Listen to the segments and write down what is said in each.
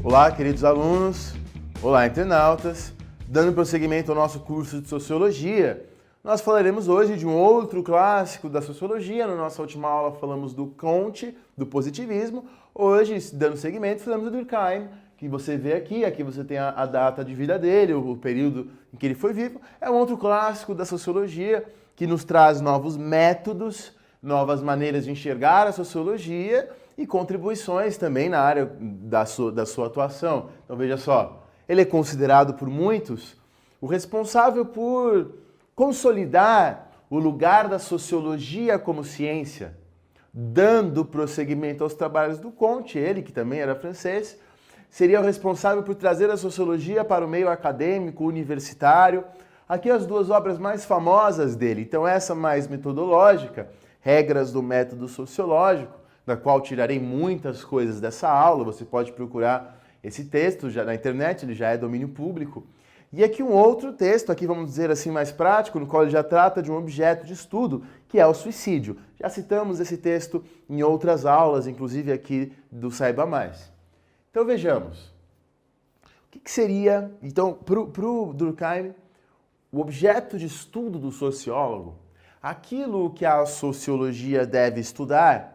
Olá, queridos alunos, olá, internautas. Dando prosseguimento ao nosso curso de Sociologia, nós falaremos hoje de um outro clássico da Sociologia. Na nossa última aula falamos do Comte, do positivismo. Hoje, dando seguimento, falamos do Durkheim, que você vê aqui você tem a data de vida dele, o período em que ele foi vivo. É um outro clássico da Sociologia que nos traz novos métodos, novas maneiras de enxergar a Sociologia e contribuições também na área da sua atuação. Então veja só, ele é considerado por muitos o responsável por consolidar o lugar da Sociologia como ciência, dando prosseguimento aos trabalhos do Comte, ele que também era francês, seria o responsável por trazer a Sociologia para o meio acadêmico, universitário. Aqui as duas obras mais famosas dele, então essa mais metodológica, Regras do Método Sociológico, da qual tirarei muitas coisas dessa aula. Você pode procurar esse texto já na internet, ele já é domínio público. E aqui um outro texto, aqui vamos dizer assim mais prático, no qual ele já trata de um objeto de estudo, que é o suicídio. Já citamos esse texto em outras aulas, inclusive aqui do Saiba Mais. Então vejamos, o que seria, então, para o Durkheim, o objeto de estudo do sociólogo, aquilo que a sociologia deve estudar,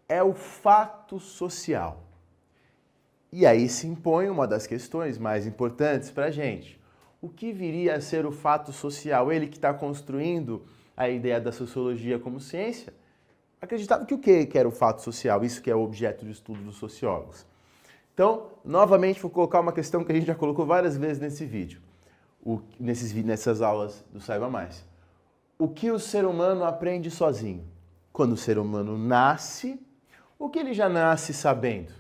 é o fato social. E aí se impõe uma das questões mais importantes para a gente. O que viria a ser o fato social? Ele que está construindo a ideia da sociologia como ciência, acreditava que o que era o fato social? Isso que é o objeto de estudo dos sociólogos. Então, novamente, vou colocar uma questão que a gente já colocou várias vezes nesse vídeo, nessas aulas do Saiba Mais. O que o ser humano aprende sozinho? Quando o ser humano nasce, o que ele já nasce sabendo?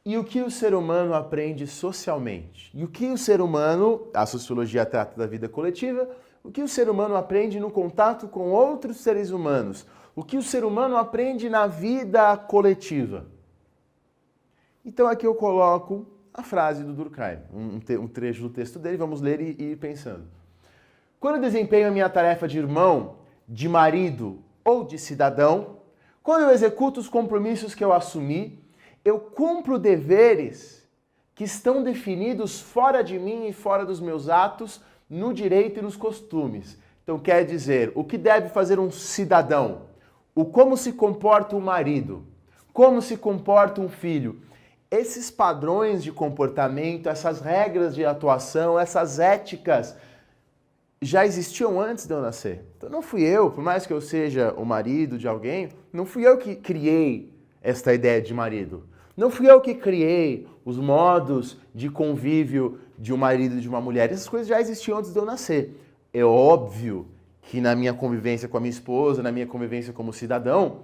E o que o ser humano aprende socialmente? E o que o ser humano, a sociologia trata da vida coletiva, o que o ser humano aprende no contato com outros seres humanos? O que o ser humano aprende na vida coletiva? Então aqui eu coloco a frase do Durkheim, um trecho do texto dele, vamos ler e ir pensando. Quando eu desempenho a minha tarefa de irmão, de marido ou de cidadão, quando eu executo os compromissos que eu assumi, eu cumpro deveres que estão definidos fora de mim e fora dos meus atos, no direito e nos costumes. Então quer dizer, o que deve fazer um cidadão? Como se comporta um marido? Como se comporta um filho? Esses padrões de comportamento, essas regras de atuação, essas éticas, já existiam antes de eu nascer. Então não fui eu, por mais que eu seja o marido de alguém, não fui eu que criei esta ideia de marido. Não fui eu que criei os modos de convívio de um marido e de uma mulher. Essas coisas já existiam antes de eu nascer. É óbvio que na minha convivência com a minha esposa, na minha convivência como cidadão,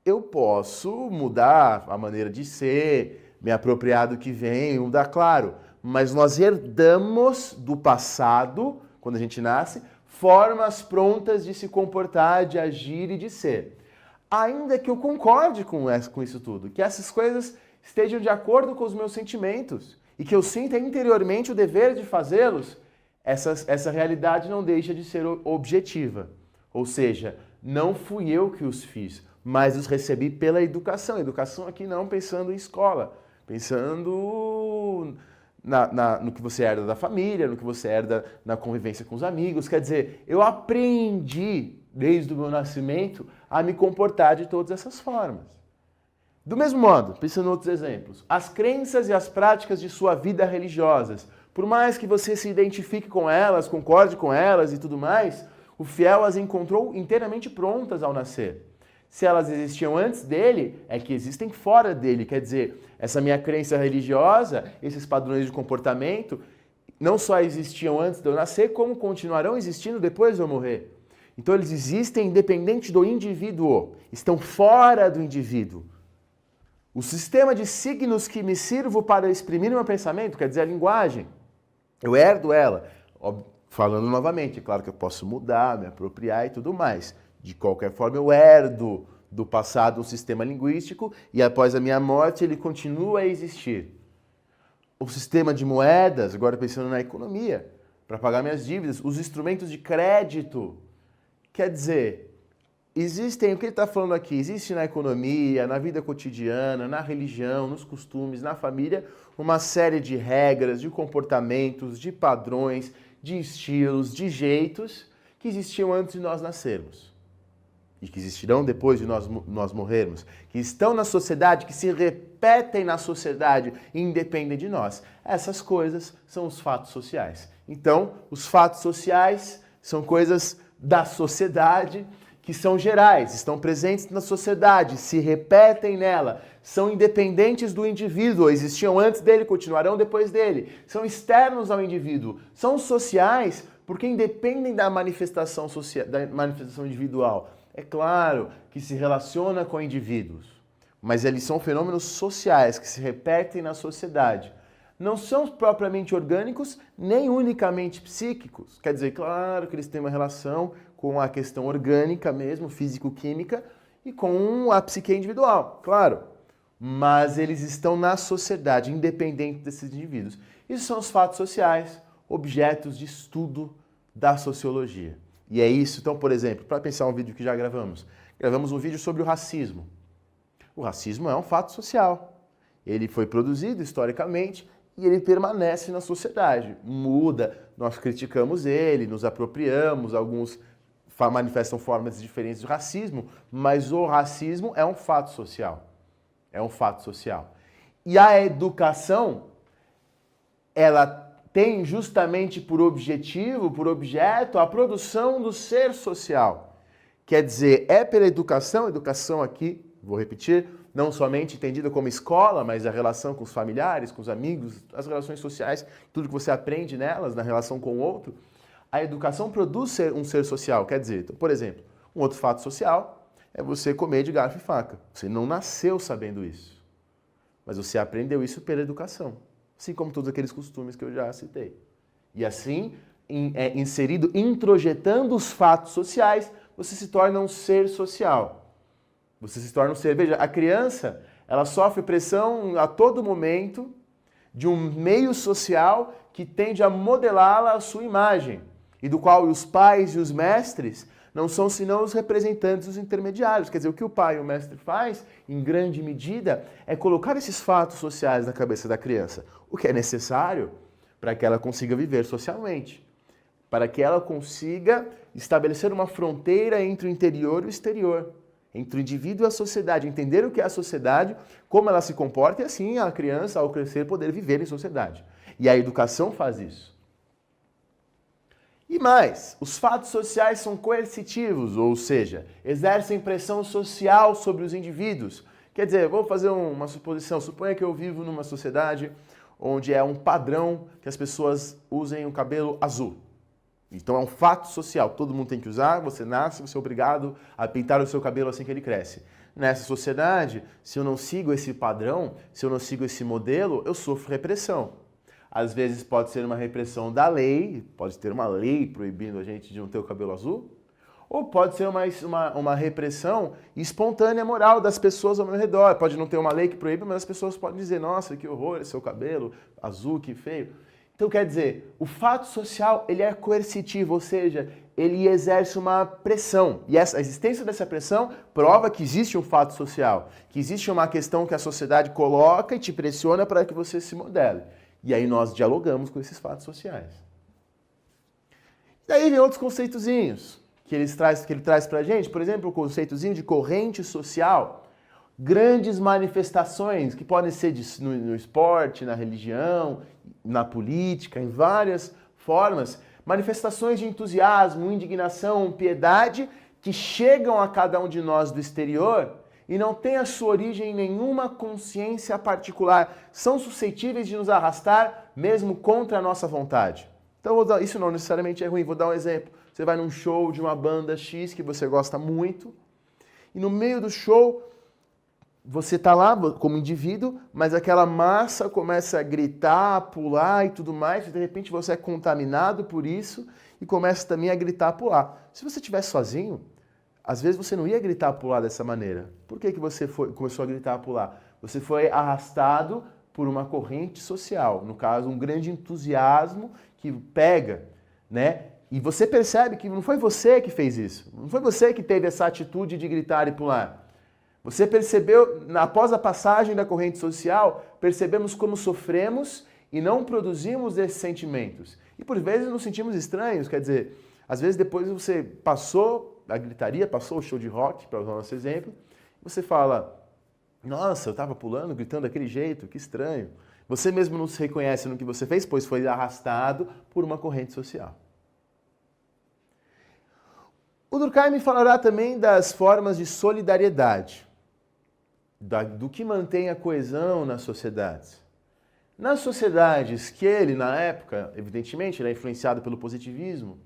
eu posso mudar a maneira de ser, me apropriar do que vem, mudar, claro. Mas nós herdamos do passado, quando a gente nasce, formas prontas de se comportar, de agir e de ser. Ainda que eu concorde com isso tudo, que essas coisas estejam de acordo com os meus sentimentos e que eu sinta interiormente o dever de fazê-los, essa realidade não deixa de ser objetiva. Ou seja, não fui eu que os fiz, mas os recebi pela educação. Educação aqui não pensando em escola, pensando no que você herda da família, no que você herda na convivência com os amigos. Quer dizer, eu aprendi desde o meu nascimento a me comportar de todas essas formas. Do mesmo modo, pensando em outros exemplos, as crenças e as práticas de sua vida religiosas, por mais que você se identifique com elas, concorde com elas e tudo mais, o fiel as encontrou inteiramente prontas ao nascer. Se elas existiam antes dele, é que existem fora dele. Quer dizer, essa minha crença religiosa, esses padrões de comportamento, não só existiam antes de eu nascer, como continuarão existindo depois de eu morrer. Então eles existem independente do indivíduo, estão fora do indivíduo. O sistema de signos que me sirvo para exprimir meu pensamento, quer dizer, a linguagem, eu herdo ela. Falando novamente, é claro que eu posso mudar, me apropriar e tudo mais. De qualquer forma, eu herdo do passado um sistema linguístico e após a minha morte ele continua a existir. O sistema de moedas, agora pensando na economia, para pagar minhas dívidas, os instrumentos de crédito, quer dizer, existem, o que ele está falando aqui, existe na economia, na vida cotidiana, na religião, nos costumes, na família, uma série de regras, de comportamentos, de padrões, de estilos, de jeitos que existiam antes de nós nascermos. E que existirão depois de nós morrermos, que estão na sociedade, que se repetem na sociedade e independem de nós. Essas coisas são os fatos sociais. Então, os fatos sociais são coisas da sociedade que são gerais, estão presentes na sociedade, se repetem nela, são independentes do indivíduo, existiam antes dele, continuarão depois dele, são externos ao indivíduo, são sociais porque independem da manifestação individual. É claro que se relaciona com indivíduos, mas eles são fenômenos sociais que se repetem na sociedade. Não são propriamente orgânicos, nem unicamente psíquicos. Quer dizer, claro que eles têm uma relação com a questão orgânica mesmo, físico-química, e com a psique individual, claro. Mas eles estão na sociedade, independente desses indivíduos. Isso são os fatos sociais, objetos de estudo da sociologia. E é isso, então, por exemplo, para pensar um vídeo que já gravamos um vídeo sobre o racismo. O racismo é um fato social. Ele foi produzido historicamente e ele permanece na sociedade. Muda, nós criticamos ele, nos apropriamos, alguns manifestam formas diferentes de racismo, mas o racismo é um fato social. É um fato social. E a educação, ela tem justamente por objetivo, por objeto, a produção do ser social. Quer dizer, é pela educação aqui, vou repetir, não somente entendida como escola, mas a relação com os familiares, com os amigos, as relações sociais, tudo que você aprende nelas, na relação com o outro, a educação produz um ser social. Quer dizer, então, por exemplo, um outro fato social é você comer de garfo e faca. Você não nasceu sabendo isso, mas você aprendeu isso pela educação. Assim como todos aqueles costumes que eu já citei. E assim, inserido, introjetando os fatos sociais, você se torna um ser social. Você se torna um ser... Veja, a criança, ela sofre pressão a todo momento de um meio social que tende a modelá-la à sua imagem, e do qual os pais e os mestres não são senão os representantes, os intermediários. Quer dizer, o que o pai e o mestre faz, em grande medida, é colocar esses fatos sociais na cabeça da criança, o que é necessário para que ela consiga viver socialmente, para que ela consiga estabelecer uma fronteira entre o interior e o exterior, entre o indivíduo e a sociedade, entender o que é a sociedade, como ela se comporta e assim a criança, ao crescer, poder viver em sociedade. E a educação faz isso. E mais, os fatos sociais são coercitivos, ou seja, exercem pressão social sobre os indivíduos. Quer dizer, vou fazer uma suposição, suponha que eu vivo numa sociedade onde é um padrão que as pessoas usem o cabelo azul. Então é um fato social, todo mundo tem que usar, você nasce, você é obrigado a pintar o seu cabelo assim que ele cresce. Nessa sociedade, se eu não sigo esse padrão, se eu não sigo esse modelo, eu sofro repressão. Às vezes pode ser uma repressão da lei, pode ter uma lei proibindo a gente de não ter o cabelo azul, ou pode ser uma repressão espontânea moral das pessoas ao meu redor. Pode não ter uma lei que proíbe, mas as pessoas podem dizer, nossa, que horror, seu cabelo azul, que feio. Então, quer dizer, o fato social, ele é coercitivo, ou seja, ele exerce uma pressão. E a existência dessa pressão prova que existe um fato social, que existe uma questão que a sociedade coloca e te pressiona para que você se modele. E aí nós dialogamos com esses fatos sociais. E aí vem outros conceitozinhos que ele traz para a gente. Por exemplo, o conceitozinho de corrente social. Grandes manifestações que podem ser no esporte, na religião, na política, em várias formas. Manifestações de entusiasmo, indignação, piedade que chegam a cada um de nós do exterior e não têm a sua origem em nenhuma consciência particular, são suscetíveis de nos arrastar mesmo contra a nossa vontade. Então, isso não necessariamente é ruim. Vou dar um exemplo. Você vai num show de uma banda X que você gosta muito, e no meio do show, você está lá como indivíduo, mas aquela massa começa a gritar, a pular e tudo mais, e de repente você é contaminado por isso e começa também a gritar, a pular. Se você estivesse sozinho, às vezes você não ia gritar, a pular dessa maneira. Por que você começou a gritar, a pular? Você foi arrastado por uma corrente social, no caso, um grande entusiasmo que pega, né? E você percebe que não foi você que fez isso, não foi você que teve essa atitude de gritar e pular. Você percebeu, após a passagem da corrente social, percebemos como sofremos e não produzimos esses sentimentos. E por vezes nos sentimos estranhos, quer dizer, às vezes depois você passou a gritaria, passou o show de rock, para usar o nosso exemplo, você fala, nossa, eu estava pulando, gritando daquele jeito, que estranho. Você mesmo não se reconhece no que você fez, pois foi arrastado por uma corrente social. O Durkheim falará também das formas de solidariedade, do que mantém a coesão nas sociedades. Nas sociedades que ele, na época, evidentemente, ele é influenciado pelo positivismo,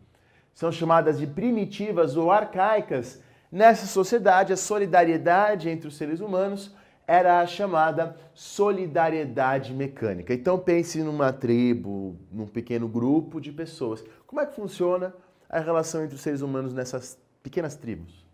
são chamadas de primitivas ou arcaicas, nessa sociedade a solidariedade entre os seres humanos era a chamada solidariedade mecânica. Então pense numa tribo, num pequeno grupo de pessoas. Como é que funciona a relação entre os seres humanos nessas pequenas tribos?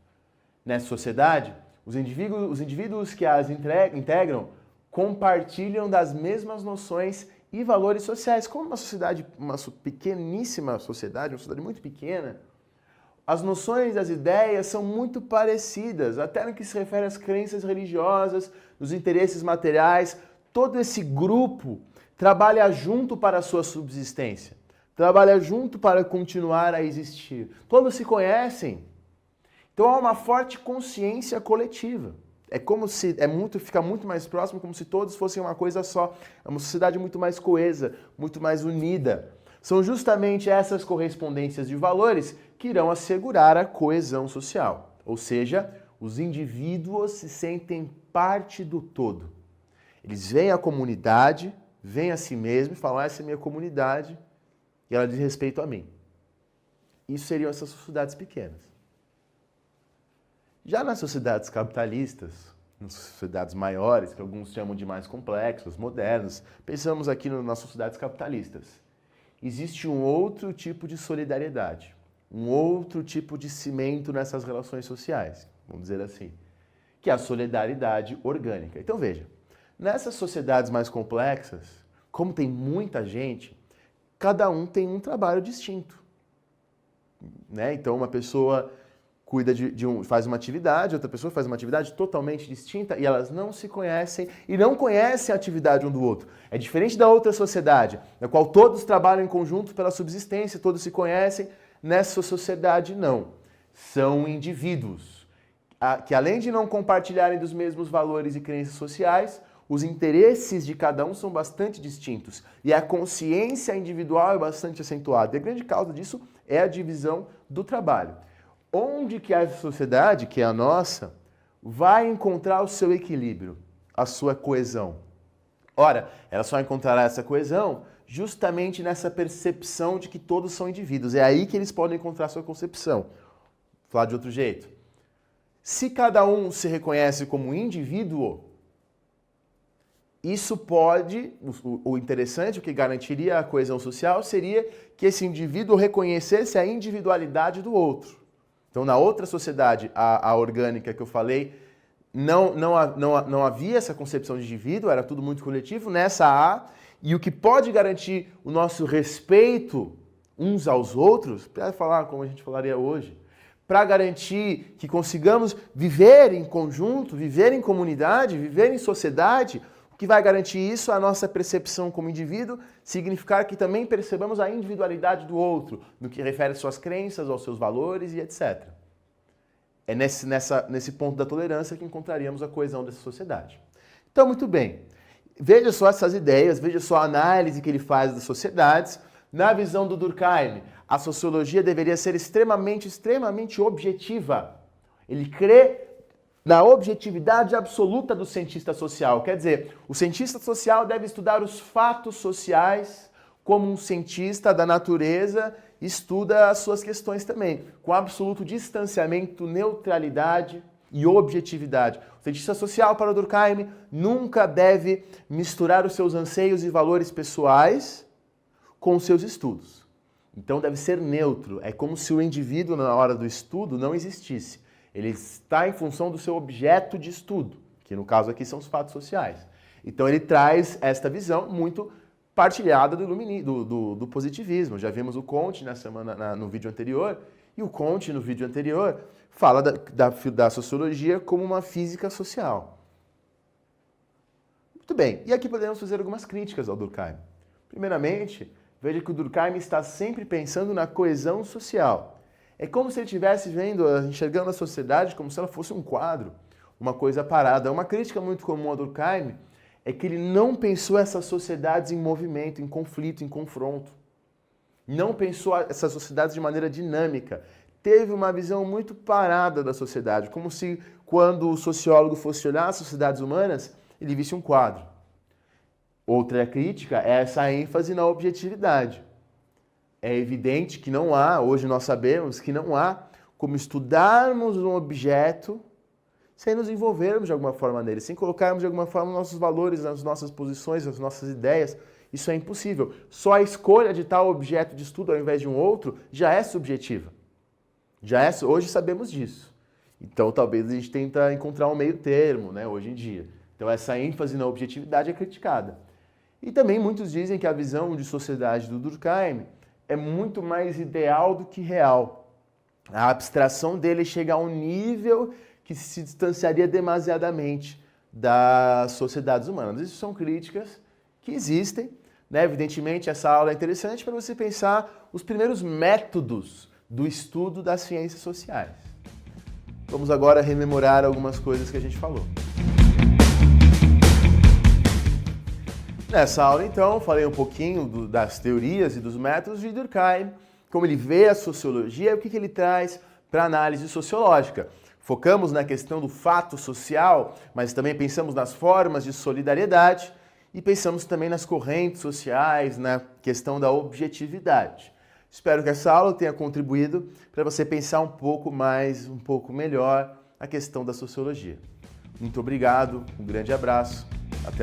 Nessa sociedade, os indivíduos que as integram compartilham das mesmas noções e valores sociais. Como uma sociedade, uma pequeníssima sociedade, uma sociedade muito pequena, as noções, as ideias são muito parecidas, até no que se refere às crenças religiosas, os interesses materiais. Todo esse grupo trabalha junto para a sua subsistência, trabalha junto para continuar a existir. Todos se conhecem. Então há uma forte consciência coletiva. É como se, fica muito mais próximo, como se todos fossem uma coisa só. É uma sociedade muito mais coesa, muito mais unida. São justamente essas correspondências de valores que irão assegurar a coesão social. Ou seja, os indivíduos se sentem parte do todo. Eles veem a comunidade, veem a si mesmo e falam, essa é a minha comunidade e ela diz respeito a mim. Isso seriam essas sociedades pequenas. Já nas sociedades capitalistas, nas sociedades maiores, que alguns chamam de mais complexas, modernas, pensamos aqui nas sociedades capitalistas. Existe um outro tipo de solidariedade, um outro tipo de cimento nessas relações sociais, vamos dizer assim, que é a solidariedade orgânica. Então veja, nessas sociedades mais complexas, como tem muita gente, cada um tem um trabalho distinto, né? Então uma pessoa cuida faz uma atividade, outra pessoa faz uma atividade totalmente distinta e elas não se conhecem e não conhecem a atividade um do outro. É diferente da outra sociedade, na qual todos trabalham em conjunto pela subsistência, todos se conhecem. Nessa sociedade, não. São indivíduos que, além de não compartilharem dos mesmos valores e crenças sociais, os interesses de cada um são bastante distintos e a consciência individual é bastante acentuada. E a grande causa disso é a divisão do trabalho. Onde que essa sociedade, que é a nossa, vai encontrar o seu equilíbrio, a sua coesão? Ora, ela só encontrará essa coesão justamente nessa percepção de que todos são indivíduos. É aí que eles podem encontrar a sua concepção. Vou falar de outro jeito. Se cada um se reconhece como indivíduo, isso pode, o interessante, o que garantiria a coesão social, seria que esse indivíduo reconhecesse a individualidade do outro. Então, na outra sociedade, a orgânica que eu falei, não havia essa concepção de indivíduo, era tudo muito coletivo. Nessa há, e o que pode garantir o nosso respeito uns aos outros, para falar como a gente falaria hoje, para garantir que consigamos viver em conjunto, viver em comunidade, viver em sociedade, o que vai garantir isso? A nossa percepção como indivíduo, significar que também percebamos a individualidade do outro, no que refere às suas crenças, aos seus valores e etc. É nesse ponto da tolerância que encontraríamos a coesão dessa sociedade. Então, muito bem. Veja só essas ideias, veja só a análise que ele faz das sociedades. Na visão do Durkheim, a sociologia deveria ser extremamente objetiva. Ele crê na objetividade absoluta do cientista social. Quer dizer, o cientista social deve estudar os fatos sociais como um cientista da natureza estuda as suas questões também, com absoluto distanciamento, neutralidade e objetividade. O cientista social, para o Durkheim, nunca deve misturar os seus anseios e valores pessoais com os seus estudos. Então deve ser neutro. É como se o indivíduo, na hora do estudo, não existisse. Ele está em função do seu objeto de estudo, que no caso aqui são os fatos sociais. Então ele traz esta visão muito partilhada do positivismo. Já vimos o Comte no vídeo anterior, e o Comte, no vídeo anterior, fala da sociologia como uma física social. Muito bem, e aqui podemos fazer algumas críticas ao Durkheim. Primeiramente, veja que o Durkheim está sempre pensando na coesão social. É como se ele estivesse enxergando a sociedade como se ela fosse um quadro, uma coisa parada. Uma crítica muito comum ao Durkheim é que ele não pensou essas sociedades em movimento, em conflito, em confronto. Não pensou essas sociedades de maneira dinâmica. Teve uma visão muito parada da sociedade, como se quando o sociólogo fosse olhar as sociedades humanas, ele visse um quadro. Outra crítica é essa ênfase na objetividade. É evidente que não há, hoje nós sabemos que não há como estudarmos um objeto sem nos envolvermos de alguma forma nele, sem colocarmos de alguma forma nossos valores, as nossas posições, as nossas ideias. Isso é impossível. Só a escolha de tal objeto de estudo ao invés de um outro já é subjetiva. Hoje sabemos disso. Então talvez a gente tenta encontrar um meio termo, né, hoje em dia. Então essa ênfase na objetividade é criticada. E também muitos dizem que a visão de sociedade do Durkheim é muito mais ideal do que real. A abstração dele chega a um nível que se distanciaria demasiadamente das sociedades humanas. Isso são críticas que existem, né? Evidentemente, essa aula é interessante para você pensar os primeiros métodos do estudo das ciências sociais. Vamos agora rememorar algumas coisas que a gente falou. Nessa aula, então, falei um pouquinho das teorias e dos métodos de Durkheim, como ele vê a sociologia e o que ele traz para a análise sociológica. Focamos na questão do fato social, mas também pensamos nas formas de solidariedade e pensamos também nas correntes sociais, na questão da objetividade. Espero que essa aula tenha contribuído para você pensar um pouco melhor a questão da sociologia. Muito obrigado, um grande abraço, até